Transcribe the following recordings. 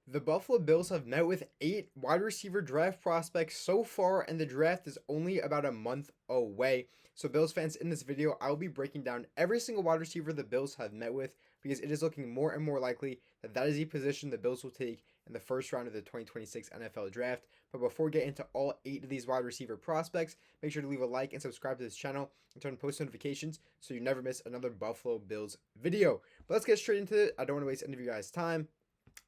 The Buffalo Bills have met with 8 wide receiver draft prospects so far, and the draft is only about a month away. So, Bills fans, in this video, I'll be breaking down every single wide receiver the Bills have met with because it is looking more and more likely that that is the position the Bills will take in the first round of the 2026 NFL Draft. But before we get into all 8 of these wide receiver prospects, make sure to leave a like and subscribe to this channel and turn on post notifications so you never miss another Buffalo Bills video. But let's get straight into it. I don't want to waste any of you guys' time.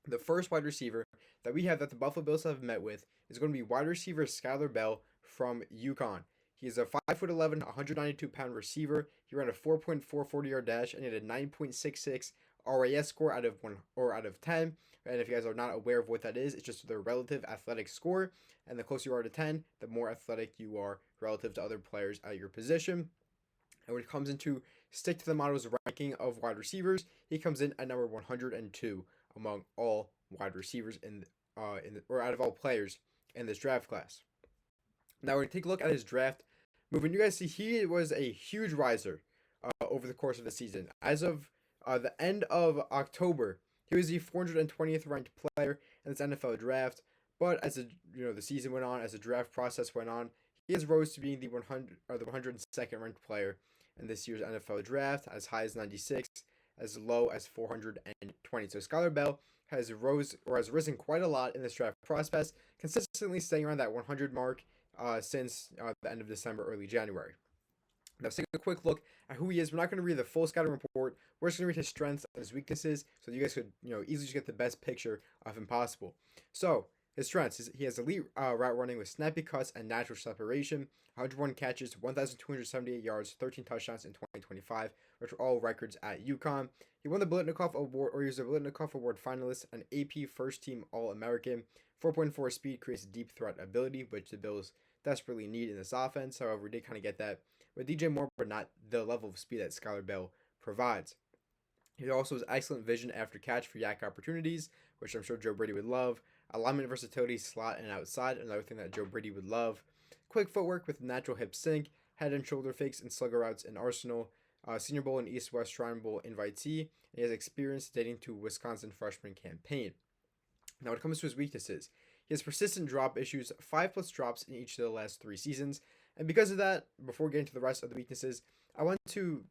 The first wide receiver that we have that the Buffalo Bills have met with is going to be wide receiver Skylar Bell from UConn. He is a 5'11", 192-pound receiver. He ran a 4.4 40-yard dash and he had a 9.66 RAS score out of 10. And if you guys are not aware of what that is, it's just their relative athletic score. And the closer you are to 10, the more athletic you are relative to other players at your position. And when it comes into stick to the model's ranking of wide receivers, he comes in at number 102 among all wide receivers or out of all players in this draft class. Now we're gonna take a look at his draft movement. You guys see he was a huge riser over the course of the season. As of the end of October, he was the 420th ranked player in this NFL draft. But as the season went on, as the draft process went on, he has rose to being the 102nd ranked player in this year's NFL draft, as high as 96, as low as 420. So Skylar Bell has risen quite a lot in this draft process, consistently staying around that 100 mark since the end of December, early January. Now, let's take a quick look at who he is. We're not going to read the full scouting report. We're just going to read his strengths and his weaknesses, so you guys could easily just get the best picture of him possible. So his strengths is he has elite route running with snappy cuts and natural separation, 101 catches, 1,278 yards, 13 touchdowns in 2025, which are all records at UConn. He won the Biletnikoff Award, or he was a Biletnikoff Award finalist, an AP First Team All-American. 4.4 speed creates deep threat ability, which the Bills desperately need in this offense. However, we did kind of get that with DJ Moore, but not the level of speed that Skylar Bell provides. He also has excellent vision after catch for yak opportunities, which I'm sure Joe Brady would love. Alignment versatility, slot and outside, another thing that Joe Brady would love. Quick footwork with natural hip sync, head and shoulder fakes and slugger routes in arsenal. Senior Bowl and East-West Shrine Bowl invitee. And he has experience dating to Wisconsin freshman campaign. Now, when it comes to his weaknesses, he has persistent drop issues, 5+ drops in each of the last 3 seasons. And because of that, before getting to the rest of the weaknesses, I want to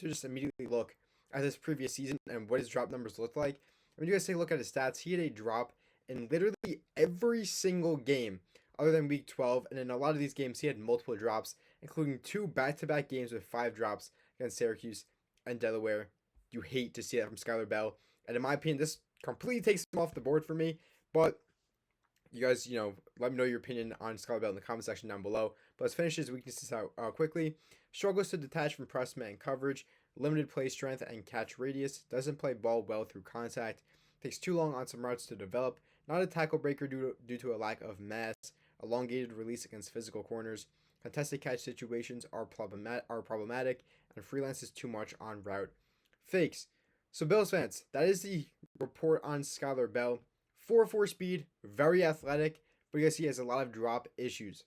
just immediately look at this previous season and what his drop numbers look like. When you guys take a look at his stats, he had a drop in literally every single game other than week 12. And in a lot of these games, he had multiple drops, including 2 back-to-back games with 5 drops against Syracuse and Delaware. You hate to see that from Skylar Bell. And in my opinion, this completely takes him off the board for me. But you guys, let me know your opinion on Skylar Bell in the comment section down below. But let's finish his weaknesses out quickly. Struggles to detach from press man coverage. Limited play strength and catch radius. Doesn't play ball well through contact. Takes too long on some routes to develop. Not a tackle breaker due to a lack of mass. Elongated release against physical corners. Contested catch situations are problematic. And freelances too much on route fakes. So Bills fans, that is the report on Skylar Bell. 4.4 speed, very athletic, but you guys see he has a lot of drop issues.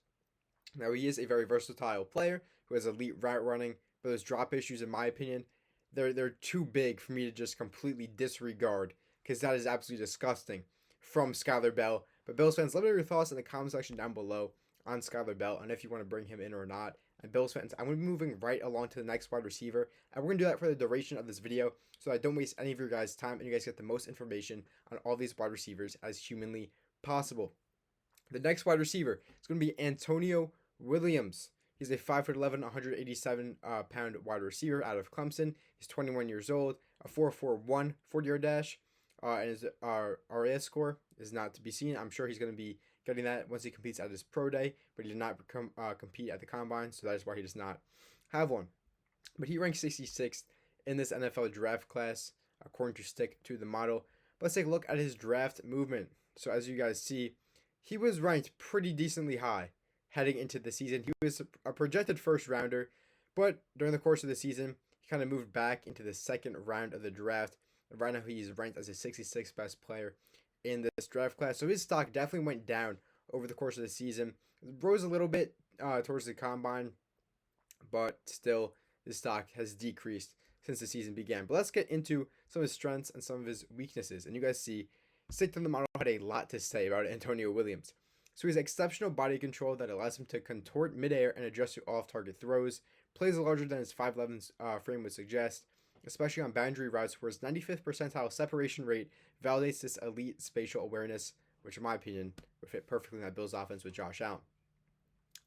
Now, he is a very versatile player who has elite route running, but those drop issues, in my opinion, they're too big for me to just completely disregard, because that is absolutely disgusting from Skylar Bell. But Bills fans, let me know your thoughts in the comment section down below on Skylar Bell and if you want to bring him in or not. And Bills fans, I'm going to be moving right along to the next wide receiver, and we're going to do that for the duration of this video so I don't waste any of your guys' time and you guys get the most information on all these wide receivers as humanly possible. The next wide receiver is going to be Antonio Williams. He's a 5'11", 187-pound wide receiver out of Clemson. He's 21 years old, a 4.41 40-yard dash, and his RAS score is not to be seen. I'm sure he's going to be getting that once he competes at his pro day, but he did not compete at the combine, so that is why he does not have one. But he ranks 66th in this NFL draft class, according to Stick to the Model. But let's take a look at his draft movement. So as you guys see, he was ranked pretty decently high heading into the season. He was a projected first rounder, but during the course of the season, he kind of moved back into the second round of the draft. And right now, he's ranked as a 66th best player in this draft class. So his stock definitely went down over the course of the season. It rose a little bit towards the combine, but still his stock has decreased since the season began. But let's get into some of his strengths and some of his weaknesses. And you guys see Stick to the model had a lot to say about Antonio Williams. So he has exceptional body control that allows him to contort midair and adjust to off-target throws. Plays larger than his 5'11 frame would suggest, especially on boundary routes where his 95th percentile separation rate validates this elite spatial awareness, which in my opinion would fit perfectly in that Bills offense with Josh Allen.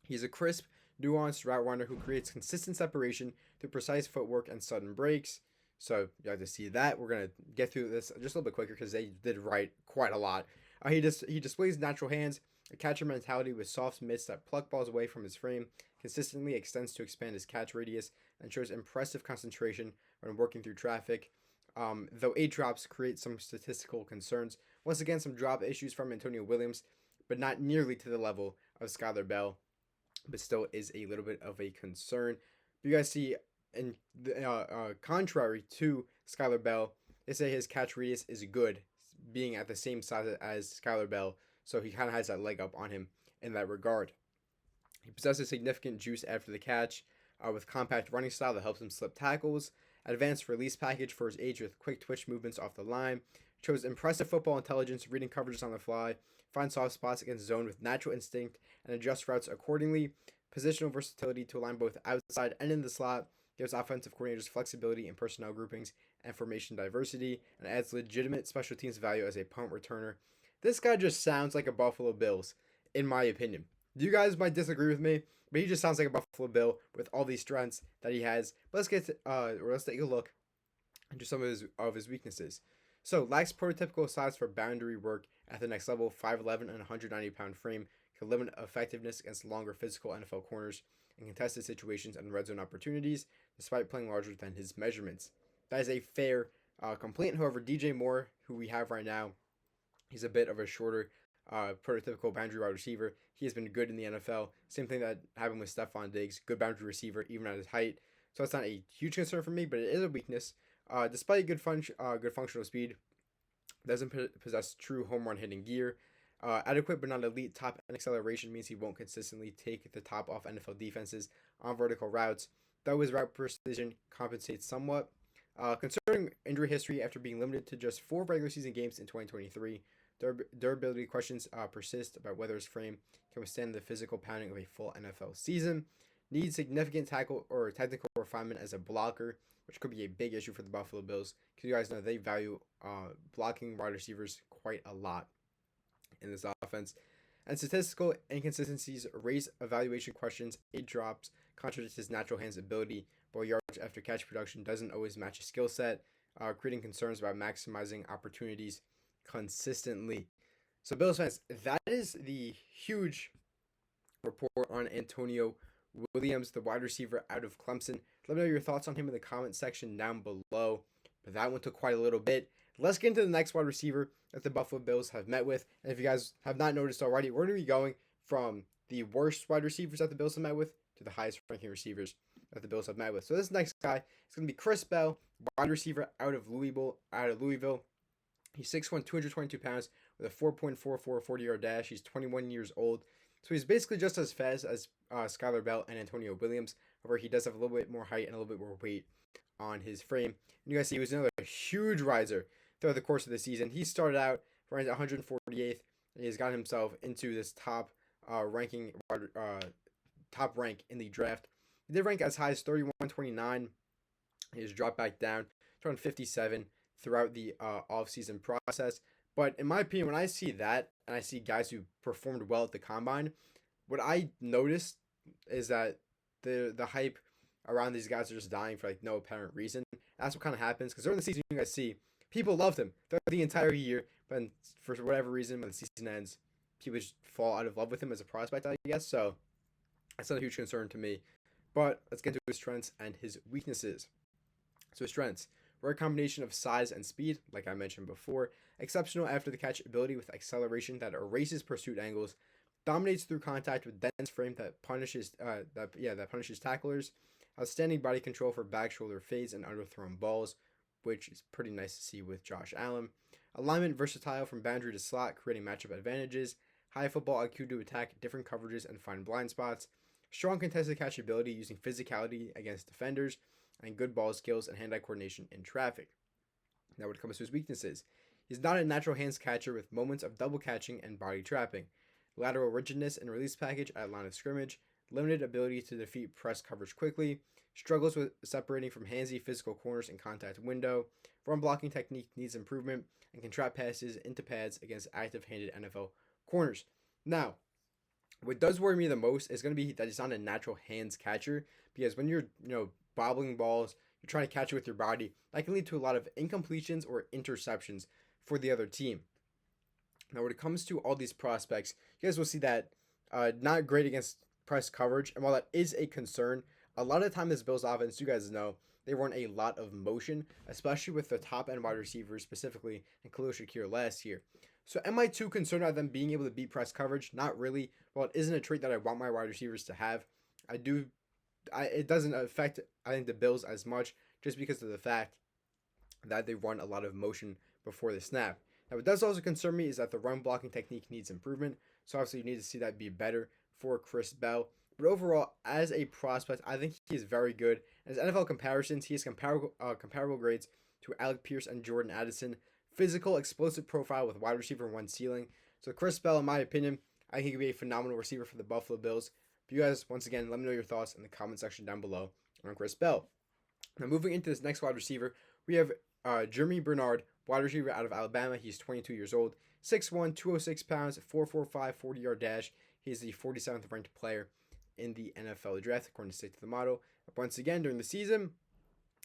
He's a crisp, nuanced route runner who creates consistent separation through precise footwork and sudden breaks. So you have to see that. We're gonna get through this just a little bit quicker because they did write quite a lot. He displays natural hands, a catcher mentality with soft mitts that pluck balls away from his frame, consistently extends to expand his catch radius, and shows impressive concentration when working through traffic. Though 8 drops create some statistical concerns. Once again, some drop issues from Antonio Williams, but not nearly to the level of Skylar Bell, but still is a little bit of a concern. But you guys see, in contrary to Skylar Bell, they say his catch radius is good, being at the same size as Skylar Bell, so he kind of has that leg up on him in that regard. He possesses significant juice after the catch, with compact running style that helps him slip tackles, advanced release package for his age with quick twitch movements off the line, shows impressive football intelligence, reading coverages on the fly, finds soft spots against zone with natural instinct, and adjusts routes accordingly. Positional versatility to align both outside and in the slot, gives offensive coordinators flexibility in personnel groupings and formation diversity, and adds legitimate special teams value as a punt returner. This guy just sounds like a Buffalo Bills, in my opinion. You guys might disagree with me, but he just sounds like a Buffalo Bill with all these strengths that he has. But let's take a look into some of his weaknesses. So lacks prototypical size for boundary work at the next level. 5'11 and 190-pound frame can limit effectiveness against longer physical NFL corners in contested situations and red zone opportunities, despite playing larger than his measurements. That is a fair complaint. However, DJ Moore, who we have right now, he's a bit of a shorter, prototypical boundary wide receiver. He has been good in the NFL. Same thing that happened with Stephon Diggs, good boundary receiver even at his height. So that's not a huge concern for me, but it is a weakness. Despite good functional speed, doesn't possess true home run hitting gear. Adequate but not elite top end acceleration means he won't consistently take the top off NFL defenses on vertical routes, though his route precision compensates somewhat. Concerning injury history, after being limited to just 4 regular season games in 2023, durability questions persist about whether his frame can withstand the physical pounding of a full NFL season. Needs significant tackle or technical refinement as a blocker, which could be a big issue for the Buffalo Bills, because you guys know they value blocking wide receivers quite a lot in this offense. And statistical inconsistencies raise evaluation questions. 8 drops contradicts his natural hands ability, while yards after catch production doesn't always match his skill set, creating concerns about maximizing opportunities consistently. So Bills fans, that is the huge report on Antonio Williams, the wide receiver out of Clemson. Let me know your thoughts on him in the comment section down below. But that one took quite a little bit. Let's get into the next wide receiver that the Buffalo Bills have met with. And if you guys have not noticed already, we're going to be going from the worst wide receivers that the Bills have met with to the highest ranking receivers that the Bills have met with. So this next guy is going to be Chris Bell, wide receiver out of Louisville. He's 6'1", 222 pounds with a 4.44 40-yard dash. He's 21 years old. So he's basically just as fast as Skylar Bell and Antonio Williams. However, he does have a little bit more height and a little bit more weight on his frame. And you guys see he was another huge riser throughout the course of the season. He started out ranked 148th, and he's got himself into this top rank in the draft. He did rank as high as 31-29. He has dropped back down to around 57 throughout the offseason process. But in my opinion, when I see that and I see guys who performed well at the combine, what I noticed is that the hype around these guys are just dying for like no apparent reason. That's what kind of happens because during the season you guys see people loved him throughout the entire year, but for whatever reason when the season ends, people just fall out of love with him as a prospect, I guess. So that's not a huge concern to me. But let's get to his strengths and his weaknesses. So his strengths were a combination of size and speed, like I mentioned before, exceptional after the catch ability with acceleration that erases pursuit angles, dominates through contact with dense frame that punishes tacklers, outstanding body control for back shoulder fades and underthrown balls, which is pretty nice to see with Josh Allen. Alignment versatile from boundary to slot, creating matchup advantages. High football IQ to attack different coverages and find blind spots. Strong contested catch ability using physicality against defenders, and good ball skills and hand-eye coordination in traffic. Now, when it comes to his weaknesses, He's not a natural hands catcher with moments of double catching and body trapping. Lateral rigidness and release package at line of scrimmage, limited ability to defeat press coverage quickly, struggles with separating from handsy physical corners in contact window, run blocking technique needs improvement, and can trap passes into pads against active-handed NFL corners. Now, what does worry me the most is going to be that he's not a natural hands catcher, because when you're, bobbling balls, you're trying to catch it with your body, that can lead to a lot of incompletions or interceptions for the other team. Now, when it comes to all these prospects, you guys will see that not great against press coverage. And while that is a concern, a lot of the time this Bills offense, you guys know, they run a lot of motion, especially with the top end wide receivers, specifically in Khalil Shakir last year. So am I too concerned about them being able to beat press coverage? Not really. Well, it isn't a trait that I want my wide receivers to have. It doesn't affect, I think, the Bills as much, just because of the fact that they run a lot of motion before the snap. Now, what does also concern me is that the run blocking technique needs improvement. So obviously you need to see that be better for Chris Bell. But overall, as a prospect, I think he is very good. As NFL comparisons, he has comparable grades to Alec Pierce and Jordan Addison. Physical, explosive profile with wide receiver 1 ceiling. So Chris Bell, in my opinion, I think he could be a phenomenal receiver for the Buffalo Bills. But you guys, once again, let me know your thoughts in the comment section down below on Chris Bell. Now, moving into this next wide receiver, we have Jeremy Bernard, wide receiver out of Alabama. He's 22 years old, 6'1", 206 pounds, 4.45 40-yard dash. He's the 47th ranked player in the NFL draft, according to Stick to the Model. Once again, during the season,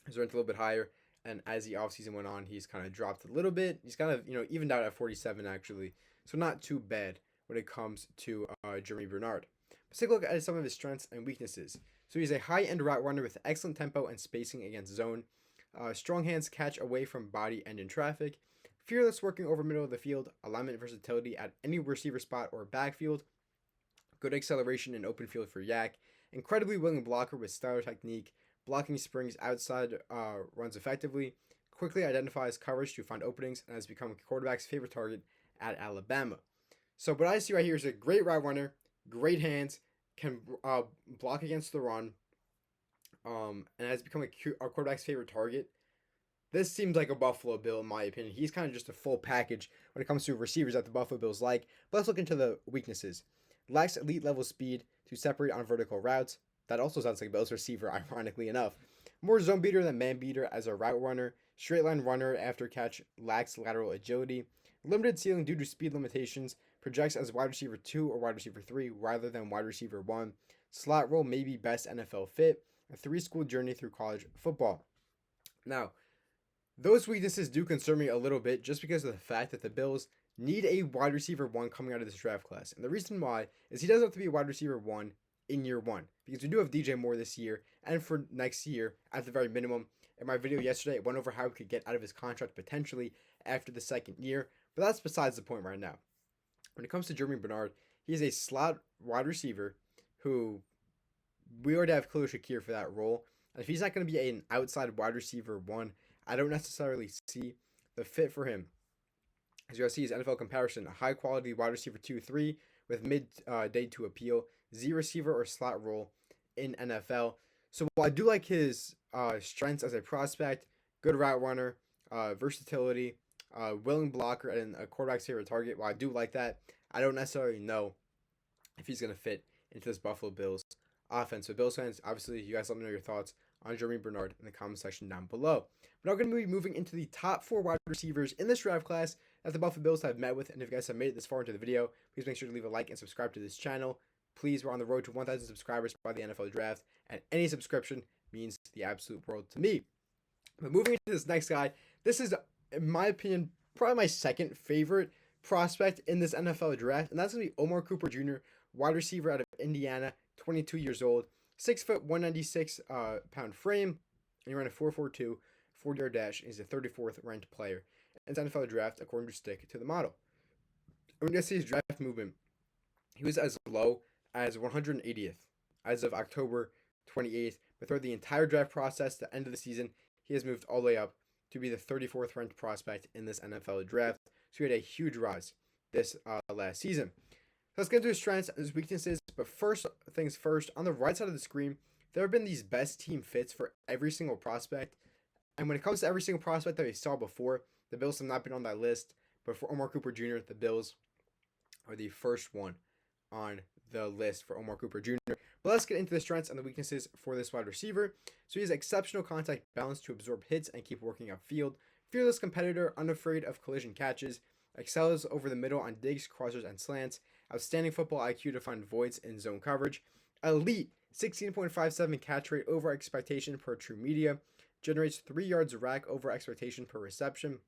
he's ranked a little bit higher, and as the offseason went on, he's kind of dropped a little bit. He's kind of, evened out at 47, actually. So not too bad when it comes to Jeremy Bernard. Let's take a look at some of his strengths and weaknesses. So he's a high-end route runner with excellent tempo and spacing against zone. Strong hands catch away from body and in traffic. Fearless working over middle of the field. Alignment versatility at any receiver spot or backfield. Good acceleration in open field for Yak. Incredibly willing blocker with stellar technique. Blocking springs outside runs effectively. Quickly identifies coverage to find openings and has become a quarterback's favorite target at Alabama. So what I see right here is a great route runner, great hands, can block against the run, and has become a quarterback's favorite target. This seems like a Buffalo Bill, in my opinion. He's kind of just a full package when it comes to receivers that the Buffalo Bills like. But let's look into the weaknesses. Lacks elite level speed to separate on vertical routes. That also sounds like a Bills receiver, ironically enough. More zone beater than man beater as a route runner. Straight line runner after catch. Lacks lateral agility. Limited ceiling due to speed limitations. Projects as wide receiver 2 or wide receiver 3 rather than wide receiver 1. Slot role may be best NFL fit. A 3-school journey through college football. Now, those weaknesses do concern me a little bit just because of the fact that the Bills need a wide receiver 1 coming out of this draft class. And the reason why is he doesn't have to be a wide receiver 1 in year 1. Because we do have DJ Moore this year and for next year at the very minimum. In my video yesterday, I went over how he could get out of his contract potentially after the second year. But that's besides the point right now. When it comes to Jeremy Bernard, he is a slot wide receiver who we already have Khalil Shakir for that role. And if he's not going to be an outside wide receiver 1, I don't necessarily see the fit for him. As you'll see, his NFL comparison, a high-quality wide receiver 2-3 with mid-day to appeal, Z receiver or slot role in NFL. So while I do like his strengths as a prospect, good route runner, versatility, willing blocker, and a quarterback's favorite target, while I do like that, I don't necessarily know if he's going to fit into this Buffalo Bills offense. So Bills fans, obviously, you guys let me know your thoughts on Jeremy Bernard in the comment section down below. We're now going to be moving into the top 4 wide receivers in this draft class that the Buffalo Bills have met with. And if you guys have made it this far into the video, please make sure to leave a like and subscribe to this channel. Please, we're on the road to 1,000 subscribers by the NFL draft, and any subscription means the absolute world to me. But moving into this next guy, this is, in my opinion, probably my second favorite prospect in this NFL draft, and that's going to be Omar Cooper Jr., wide receiver out of Indiana, 22 years old, 6 foot, 196 pound frame, and he ran a 4.42 40-yard dash. He's the 34th ranked player in the NFL draft, according to Stick to the Model. When you see his draft movement, he was as low as 180th as of October 28th, but throughout the entire draft process, the end of the season, he has moved all the way up to be the 34th ranked prospect in this NFL draft. So he had a huge rise this last season. So let's get into his strengths and his weaknesses. But first things first, on the right side of the screen, there have been these best team fits for every single prospect. And when it comes to every single prospect that we saw before, The Bills have not been on that list, but for Omar Cooper Jr., the Bills are the first one on the list for Omar Cooper Jr. But let's get into the strengths and the weaknesses for this wide receiver. So he has exceptional contact balance to absorb hits and keep working upfield. Fearless competitor, unafraid of collision catches, excels over the middle on digs, crossers, and slants. Outstanding football IQ to find voids in zone coverage. Elite 16.57 catch rate over expectation per True Media. Generates 3 yards rack over expectation per reception.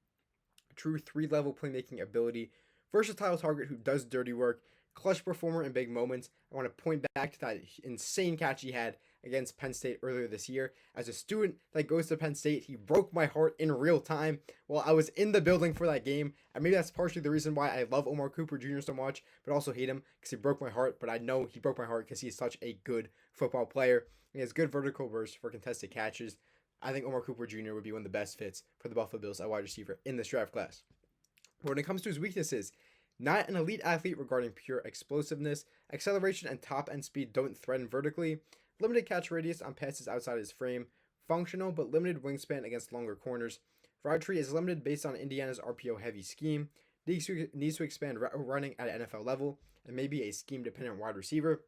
True 3-level playmaking ability. Versatile target who does dirty work. Clutch performer in big moments. I want to point back to that insane catch he had against Penn State earlier this year. As a student that goes to Penn State, he broke my heart in real time while I was in the building for that game. And maybe that's partially the reason why I love Omar Cooper Jr. so much, but also hate him because he broke my heart. But I know he broke my heart because he's such a good football player. He has good vertical burst for contested catches. I think Omar Cooper Jr. would be one of the best fits for the Buffalo Bills at wide receiver in this draft class. But when it comes to his weaknesses, not an elite athlete regarding pure explosiveness, acceleration and top end speed don't threaten vertically, limited catch radius on passes outside his frame, functional but limited wingspan against longer corners. Route tree is limited based on Indiana's RPO heavy scheme, needs to expand running at an NFL level, and maybe a scheme dependent wide receiver.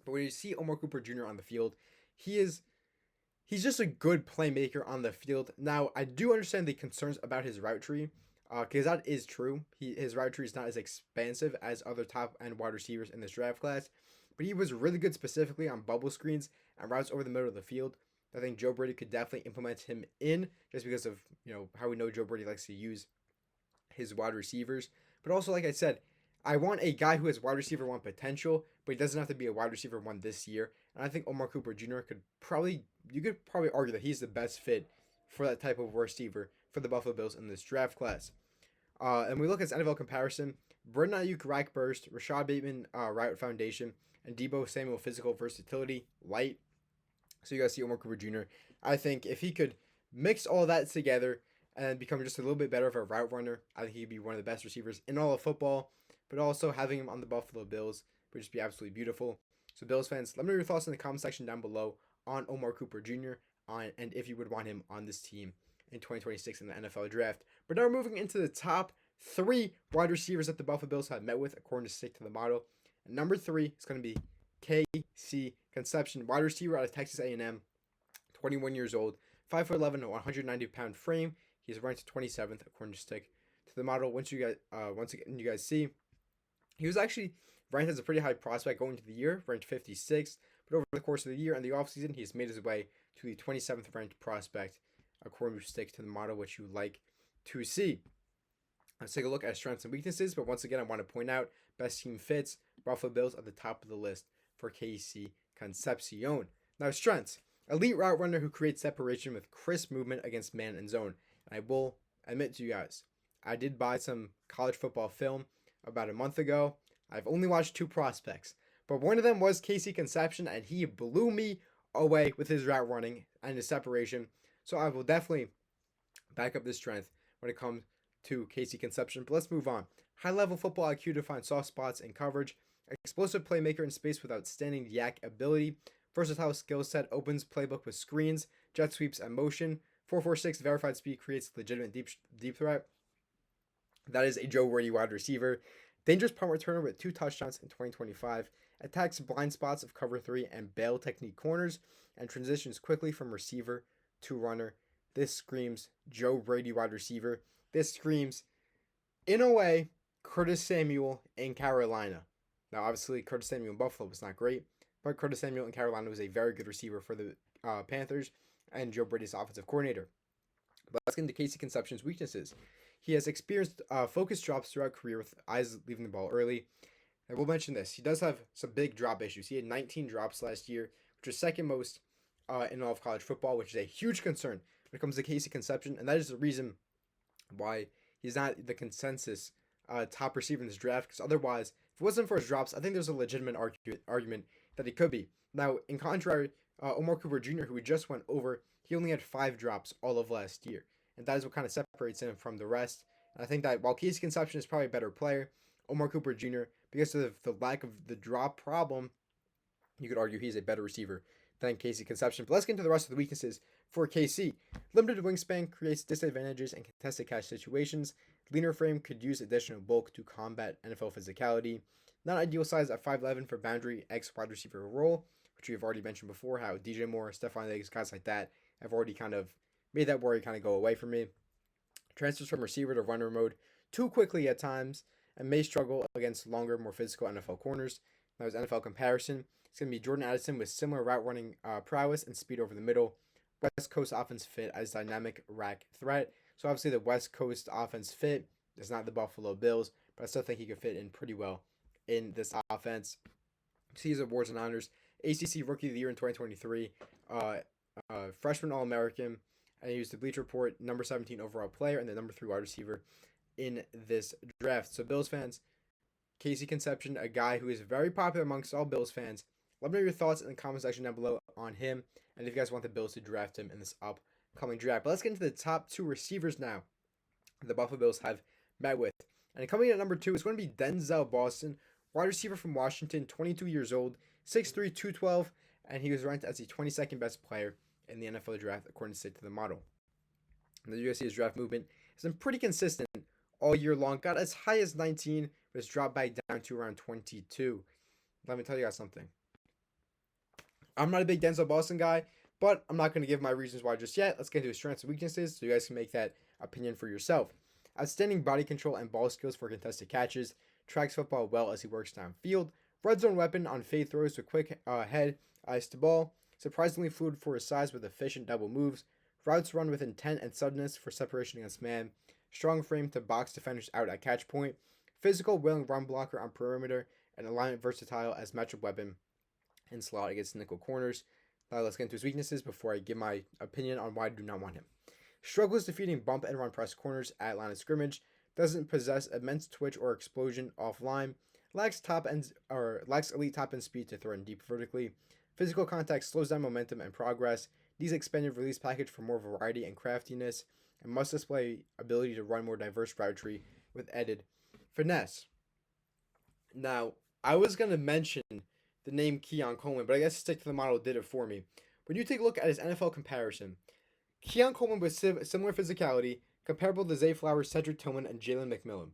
But when you see Omar Cooper Jr. on the field, he's just a good playmaker on the field. Now, I do understand the concerns about his route tree, because that is true. His route tree is not as expansive as other top-end wide receivers in this draft class, but he was really good specifically on bubble screens and routes over the middle of the field. I think Joe Brady could definitely implement him in, just because of how we know Joe Brady likes to use his wide receivers. But also, like I said, I want a guy who has wide receiver 1 potential, but he doesn't have to be a wide receiver 1 this year. And I think Omar Cooper Jr. you could probably argue that he's the best fit for that type of receiver for the Buffalo Bills in this draft class. And we look at his NFL comparison: Brandon Ayuk rack burst, Rashad Bateman route foundation, and Deebo Samuel physical versatility light. So you guys see Omar Cooper Jr. I think if he could mix all that together and become just a little bit better of a route runner, I think he'd be one of the best receivers in all of football. But also having him on the Buffalo Bills would just be absolutely beautiful. So Bills fans, let me know your thoughts in the comment section down below on Omar Cooper Jr. And if you would want him on this team in 2026 in the NFL draft. But now we're moving into the top 3 wide receivers that the Buffalo Bills have met with according to Stick to the Model. And number 3 is going to be KC Conception, wide receiver out of Texas A&M, 21 years old, 5'11", 190-pound frame. He's ranked 27th according to Stick to the Model. Once again, you guys see, he was actually ranked as a pretty high prospect going into the year, ranked 56th. But over the course of the year and the offseason, he's made his way to the 27th ranked prospect according to Stick to the Model, which you like to see. Let's take a look at strengths and weaknesses. But once again, I want to point out best team fits. Buffalo Bills at the top of the list for KC Concepcion. Now, strengths: elite route runner who creates separation with crisp movement against man and zone. And I will admit to you guys, I did buy some college football film about a month ago. I've only watched 2 prospects, but one of them was KC Conception, and he blew me away with his route running and his separation. So I will definitely back up this strength when it comes to KC Conception. But let's move on. High-level football IQ to find soft spots in coverage. Explosive playmaker in space with outstanding yak ability. Versatile skill set, opens playbook with screens, jet sweeps, and motion. 4.46 verified speed creates legitimate deep threat. That is a Joe Brady wide receiver. Dangerous punt returner with 2 touchdowns in 2025. Attacks blind spots of cover 3 and bail technique corners, and transitions quickly from receiver to runner. This screams Joe Brady wide receiver. This screams, in a way, Curtis Samuel in Carolina. Now, obviously, Curtis Samuel in Buffalo was not great, but Curtis Samuel in Carolina was a very good receiver for the Panthers and Joe Brady's offensive coordinator. But let's get into KC Conception's weaknesses. He has experienced focused drops throughout career with eyes leaving the ball early. I will mention this. He does have some big drop issues. He had 19 drops last year, which was second most in all of college football, which is a huge concern when it comes to KC Conception. And that is the reason why he's not the consensus top receiver in this draft. Because otherwise, if it wasn't for his drops, I think there's a legitimate argument that he could be. Now, in contrary, Omar Cooper Jr., who we just went over, he only had 5 drops all of last year. And that is what kind of separates him from the rest. And I think that while KC Conception is probably a better player, Omar Cooper Jr., because of the lack of the drop problem, you could argue he's a better receiver than KC Conception. But let's get into the rest of the weaknesses For KC, limited wingspan creates disadvantages in contested catch situations. Leaner frame could use additional bulk to combat NFL physicality. Not ideal size at 5'11 for boundary X wide receiver role, which we've already mentioned before, how DJ Moore, Stephon Diggs, guys like that have already kind of made that worry kind of go away from me. Transfers from receiver to runner mode too quickly at times and may struggle against longer, more physical NFL corners. That was NFL comparison. It's going to be Jordan Addison with similar route running prowess and speed over the middle. West Coast offense fit as dynamic rack threat. So obviously the West Coast offense fit is not the Buffalo Bills, but I still think he could fit in pretty well in this offense. See his awards and honors: ACC Rookie of the Year in 2023, Freshman All-American, and he was the Bleacher Report number 17 overall player and the number 3 wide receiver in this draft. So Bills fans, Casey Conception, a guy who is very popular amongst all Bills fans. Let me know your thoughts in the comment section down below on him, and if you guys want the Bills to draft him in this upcoming draft. But let's get into the top 2 receivers now the Buffalo Bills have met with. And coming in at number 2 is going to be Denzel Boston, wide receiver from Washington, 22 years old, 6'3", 212, and he was ranked as the 22nd best player in the NFL draft according to Stick to the Model. And the USC's draft movement has been pretty consistent all year long. Got as high as 19, but it's dropped back down to around 22. Let me tell you guys something. I'm not a big Denzel Boston guy, but I'm not going to give my reasons why just yet. Let's get into his strengths and weaknesses so you guys can make that opinion for yourself. Outstanding body control and ball skills for contested catches. Tracks football well as he works downfield. Red zone weapon on fade throws with quick head, eyes to ball. Surprisingly fluid for his size with efficient double moves. Routes run with intent and suddenness for separation against man. Strong frame to box defenders out at catch point. Physical, willing run blocker on perimeter. And alignment versatile as matchup weapon in slot against nickel corners. Now let's get into his weaknesses before I give my opinion on why I do not want him. Struggles defeating bump and run press corners at line of scrimmage. Doesn't possess immense twitch or explosion offline. Lacks elite top end speed to throw in deep vertically. Physical contact slows down momentum and progress. Needs expanded release package for more variety and craftiness. And must display ability to run more diverse route tree with added finesse. Now, I was going to mention the name Keon Coleman, but I guess Stick to the Model did it for me. When you take a look at his NFL comparison, Keon Coleman with similar physicality, comparable to Zay Flowers, Cedric Tillman, and Jalen McMillan.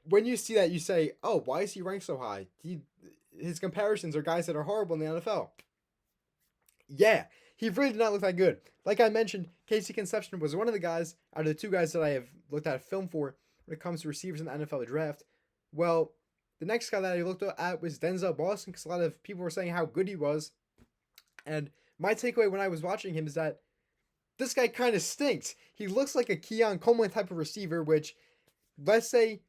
When you see that, you say, oh, why is he ranked so high? His comparisons are guys that are horrible in the NFL. Yeah, he really did not look that good. Like I mentioned, Casey Conception was one of the guys out of the 2 guys that I have looked at film for when it comes to receivers in the NFL draft. Well, the next guy that I looked at was Denzel Boston because a lot of people were saying how good he was. And my takeaway when I was watching him is that this guy kind of stinks. He looks like a Keon Coleman type of receiver, which, let's say,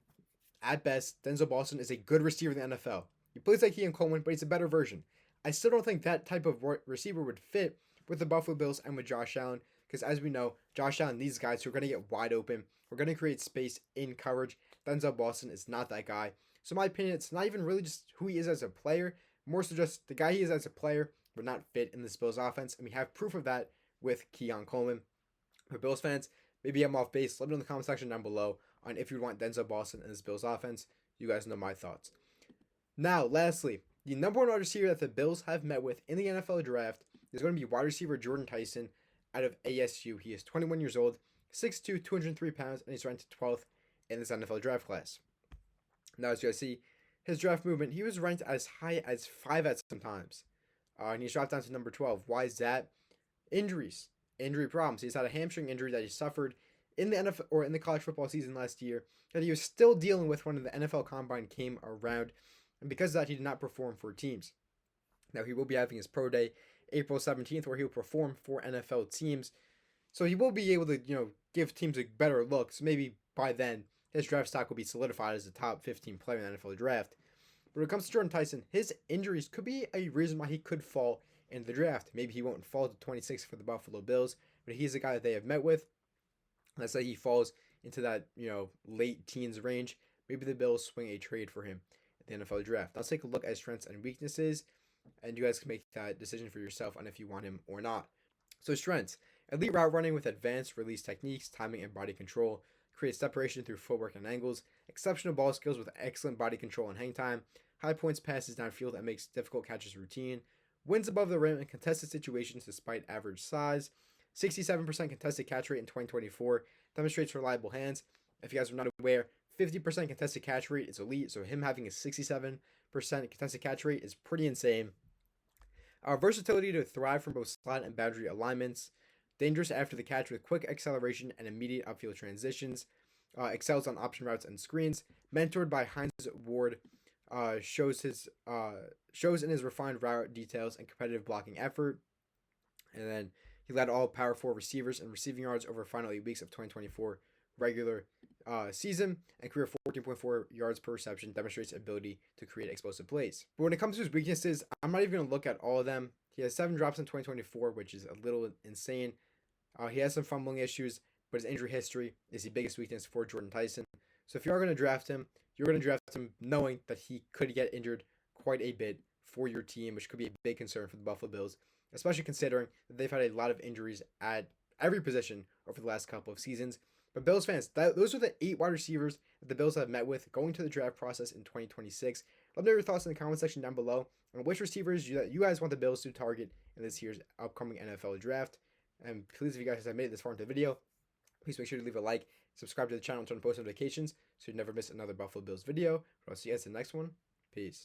at best, Denzel Boston is a good receiver in the NFL. He plays like Keon Coleman, but he's a better version. I still don't think that type of receiver would fit with the Buffalo Bills and with Josh Allen, because as we know, Josh Allen, these guys who are going to get wide open, we're going to create space in coverage. Denzel Boston is not that guy. So in my opinion, it's not even really just who he is as a player, more so just the guy he is as a player would not fit in this Bills offense, and we have proof of that with Keon Coleman. For Bills fans, maybe I'm off base. Let me know in the comment section down below on if you want Denzel Boston in this Bills offense. You guys know my thoughts. Now, lastly, the number 1 wide receiver that the Bills have met with in the NFL draft is going to be wide receiver Jordan Tyson out of ASU. He is 21 years old, 6'2", 203 pounds, and he's ranked 12th in this NFL draft class. Now, as you guys see, his draft movement, he was ranked as high as 5 at some times. And he's dropped down to number 12. Why is that? Injuries. Injury problems. He's had a hamstring injury that he suffered in the NFL or in the college football season last year that he was still dealing with when the NFL Combine came around. And because of that, he did not perform for teams. Now, he will be having his pro day April 17th where he will perform for NFL teams. So he will be able to, give teams a better look. So maybe by then, his draft stock will be solidified as a top 15 player in the NFL draft. But when it comes to Jordan Tyson, his injuries could be a reason why he could fall in the draft. Maybe he won't fall to 26 for the Buffalo Bills, but he's a guy that they have met with. Let's say he falls into that, late teens range. Maybe the Bills swing a trade for him at the NFL draft. Let's take a look at his strengths and weaknesses, and you guys can make that decision for yourself on if you want him or not. So strengths: elite route running with advanced release techniques, timing, and body control. Creates separation through footwork and angles. Exceptional ball skills with excellent body control and hang time. High points passes downfield that makes difficult catches routine. wins above the rim in contested situations despite average size. 67% contested catch rate in 2024 demonstrates reliable hands. If you guys are not aware, 50% contested catch rate is elite, so him having a 67% contested catch rate is pretty insane. Versatility to thrive from both slot and boundary alignments. Dangerous after the catch with quick acceleration and immediate upfield transitions. Excels on option routes and screens. Mentored by Hines Ward, shows in his refined route details and competitive blocking effort. And then he led all Power 4 receivers in receiving yards over final 8 weeks of 2024 regular season, and career 14.4 yards per reception demonstrates ability to create explosive plays. But when it comes to his weaknesses, I'm not even going to look at all of them. He has 7 drops in 2024, which is a little insane. He has some fumbling issues, but his injury history is the biggest weakness for Jordan Tyson. So if you are going to draft him, you're going to draft him knowing that he could get injured quite a bit for your team, which could be a big concern for the Buffalo Bills, especially considering that they've had a lot of injuries at every position over the last couple of seasons. But Bills fans, those are the 8 wide receivers that the Bills have met with going to the draft process in 2026. Let me know your thoughts in the comment section down below on which receivers you guys want the Bills to target in this year's upcoming NFL draft. And please, if you guys have made it this far into the video, please make sure to leave a like, subscribe to the channel, and turn on post notifications so you never miss another Buffalo Bills video. But I'll see you guys in the next one. Peace.